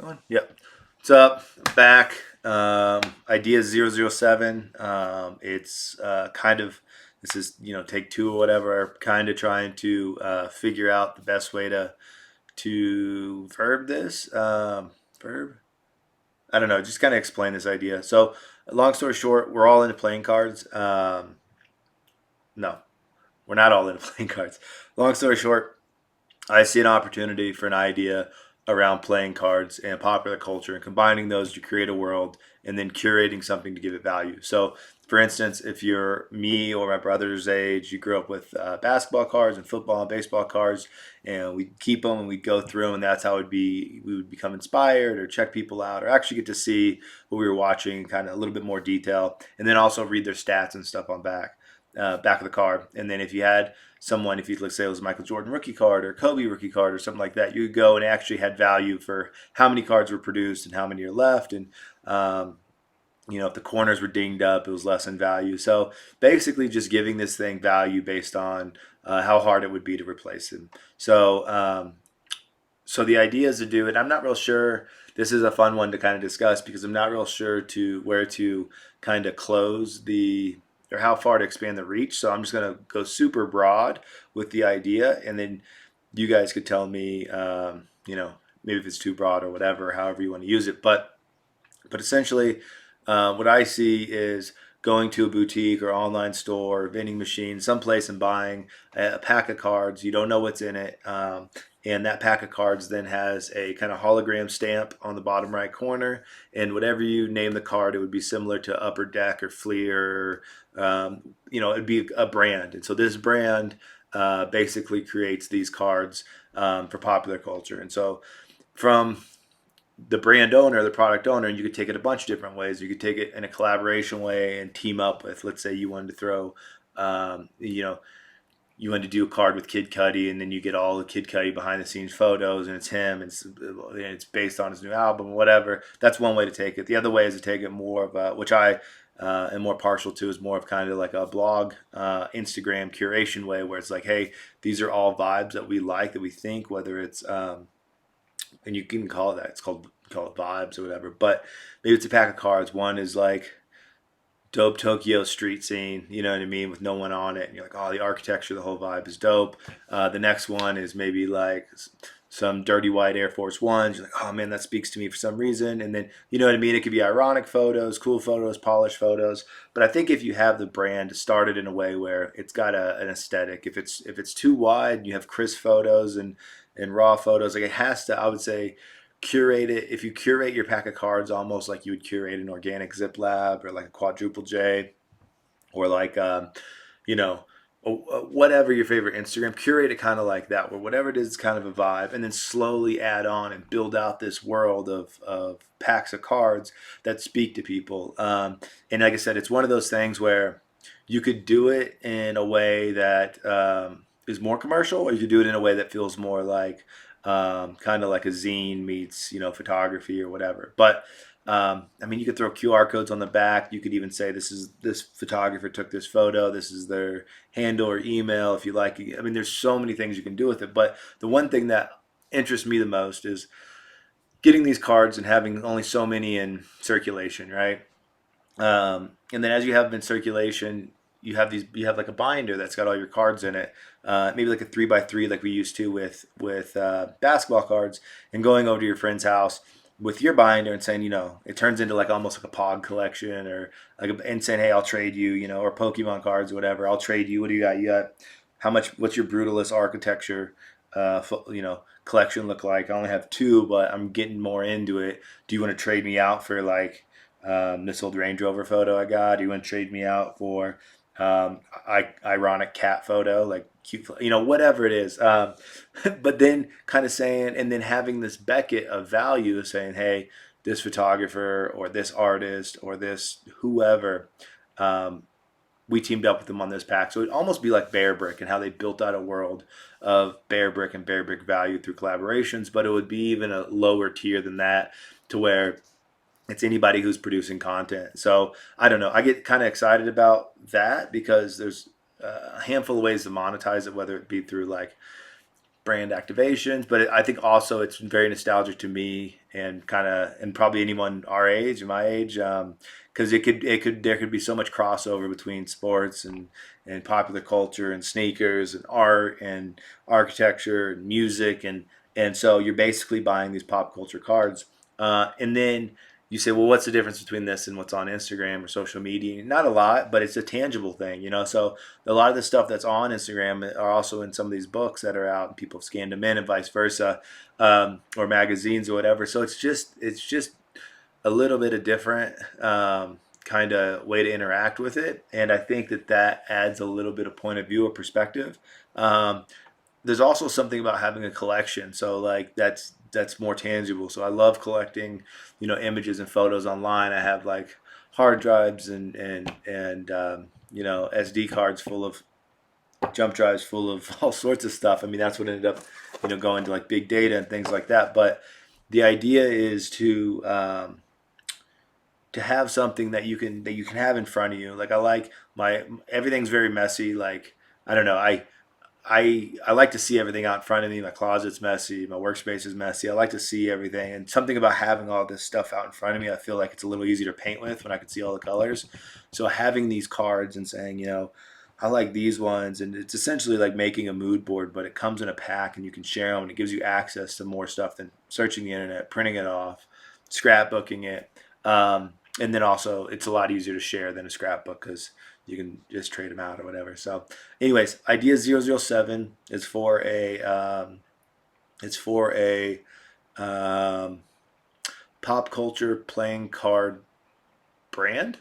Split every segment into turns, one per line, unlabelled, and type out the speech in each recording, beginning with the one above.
Going? Yep. What's up? Back. Idea 007. It's kind of, this is, take two or whatever, kind of trying to figure out the best way to verb this. Verb? I don't know. Just kind of explain this idea. So, long story short, we're all into playing cards. No, we're not all into playing cards. Long story short, I see an opportunity for an idea around playing cards and popular culture and combining those to create a world and then curating something to give it value. So, for instance, if you're me or my brother's age, you grew up with basketball cards and football and baseball cards, and we keep them and we go through them, and that's how we would become inspired or check people out or actually get to see what we were watching, kind of a little bit more detail, and then also read their stats and stuff on back of the card. And then if you had someone, if you let's say it was a Michael Jordan rookie card or Kobe rookie card or something like that, you could go and actually had value for how many cards were produced and how many are left. And if the corners were dinged up, it was less in value. So basically, just giving this thing value based on how hard it would be to replace him. So the idea is to do it. I'm not real sure. This is a fun one to kind of discuss because I'm not real sure to where to kind of close the or how far to expand the reach. So I'm just going to go super broad with the idea, and then you guys could tell me, maybe if it's too broad or whatever, however you want to use it. But essentially, what I see is going to a boutique or online store, vending machine, someplace and buying a pack of cards. You don't know what's in it. And that pack of cards then has a kind of hologram stamp on the bottom right corner. And whatever you name the card, it would be similar to Upper Deck or Fleer. It'd be a brand. And so this brand basically creates these cards for popular culture. And so from the brand owner, the product owner, and you could take it a bunch of different ways. You could take it in a collaboration way and team up with, let's say you wanted to throw, um, you know, you wanted to do a card with Kid Cudi, and then you get all the Kid Cudi behind the scenes photos, and it's him, and it's based on his new album, whatever. That's one way to take it. The other way is to take it more of which I am more partial to, is more of kind of like a blog, Instagram curation way, where it's like, hey, these are all vibes that we like, that we think, whether it's and you can call it that. It's call it vibes or whatever. But maybe it's a pack of cards. One is like dope Tokyo street scene, you know what I mean, with no one on it, and you're like, oh, the architecture, the whole vibe is dope. The next one is maybe like some dirty white Air Force Ones. You're like, oh man, that speaks to me for some reason. And then, you know what I mean? It could be ironic photos, cool photos, polished photos. But I think if you have the brand to start it in a way where it's got an aesthetic, if it's too wide, you have crisp photos and raw photos. Like it has to, I would say, curate it. If you curate your pack of cards almost like you would curate an organic Zip Lab or like a quadruple J or like you know whatever your favorite Instagram, curate it kind of like that, where whatever it is kind of a vibe, and then slowly add on and build out this world of packs of cards that speak to people. And like I said, it's one of those things where you could do it in a way that is more commercial, or you could do it in a way that feels more like kind of like a zine meets photography or whatever. But I mean, you could throw QR codes on the back. You could even say this photographer took this photo. This is their handle or email if you like. I mean, there's so many things you can do with it. But the one thing that interests me the most is getting these cards and having only so many in circulation, right? And then as you have them in circulation, you have like a binder that's got all your cards in it, maybe like a 3x3 like we used to with basketball cards, and going over to your friend's house with your binder and saying, it turns into like almost like a Pog collection, or and saying, hey, I'll trade you, or Pokemon cards or whatever. I'll trade you. What do you got? You got how much? What's your Brutalist architecture? Collection look like? I only have two, but I'm getting more into it. Do you want to trade me out for like this old Range Rover photo I got? Do you want to trade me out for ironic cat photo, like cute, whatever it is. But then kind of saying, and then having this bucket of value, saying, hey, this photographer or this artist or this whoever, we teamed up with them on this pack. So it'd almost be like Bear Brick and how they built out a world of Bear Brick and Bear Brick value through collaborations, but it would be even a lower tier than that, to where it's anybody who's producing content. So I don't know. I get kind of excited about that because there's a handful of ways to monetize it, whether it be through like brand activations, but I think also it's very nostalgic to me and kind of and probably anyone our age, my age, because there could be so much crossover between sports and popular culture and sneakers and art and architecture and music and so you're basically buying these pop culture cards, and then you say, well, what's the difference between this and what's on Instagram or social media? Not a lot, but it's a tangible thing, you know. So a lot of the stuff that's on Instagram are also in some of these books that are out, and people have scanned them in, and vice versa, or magazines or whatever. So it's just a little bit of different kind of way to interact with it, and I think that adds a little bit of point of view or perspective. Um, there's also something about having a collection, so like that's more tangible. So I love collecting, images and photos online. I have like hard drives and SD cards full of jump drives full of all sorts of stuff. I mean, that's what ended up going to like big data and things like that. But the idea is to have something that you can have in front of you. Like I like my everything's very messy. Like I don't know. I like to see everything out in front of me. My closet's messy. My workspace is messy. I like to see everything. And something about having all this stuff out in front of me, I feel like it's a little easier to paint with when I can see all the colors. So having these cards and saying, I like these ones, and it's essentially like making a mood board, but it comes in a pack and you can share them, and it gives you access to more stuff than searching the internet, printing it off, scrapbooking it. And then also, it's a lot easier to share than a scrapbook because you can just trade them out or whatever. So, anyways, idea 007 is for a um, pop culture playing card brand.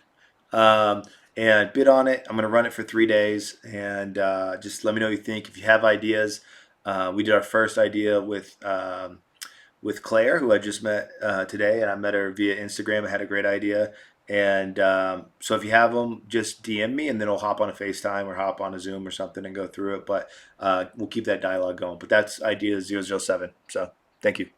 Um, and bid on it. I'm going to run it for 3 days, and just let me know what you think. If you have ideas, we did our first idea with Claire, who I just met today, and I met her via Instagram. I had a great idea. And so if you have them, just DM me, and then we'll hop on a FaceTime or hop on a Zoom or something and go through it. But we'll keep that dialogue going. But that's idea 007. So thank you.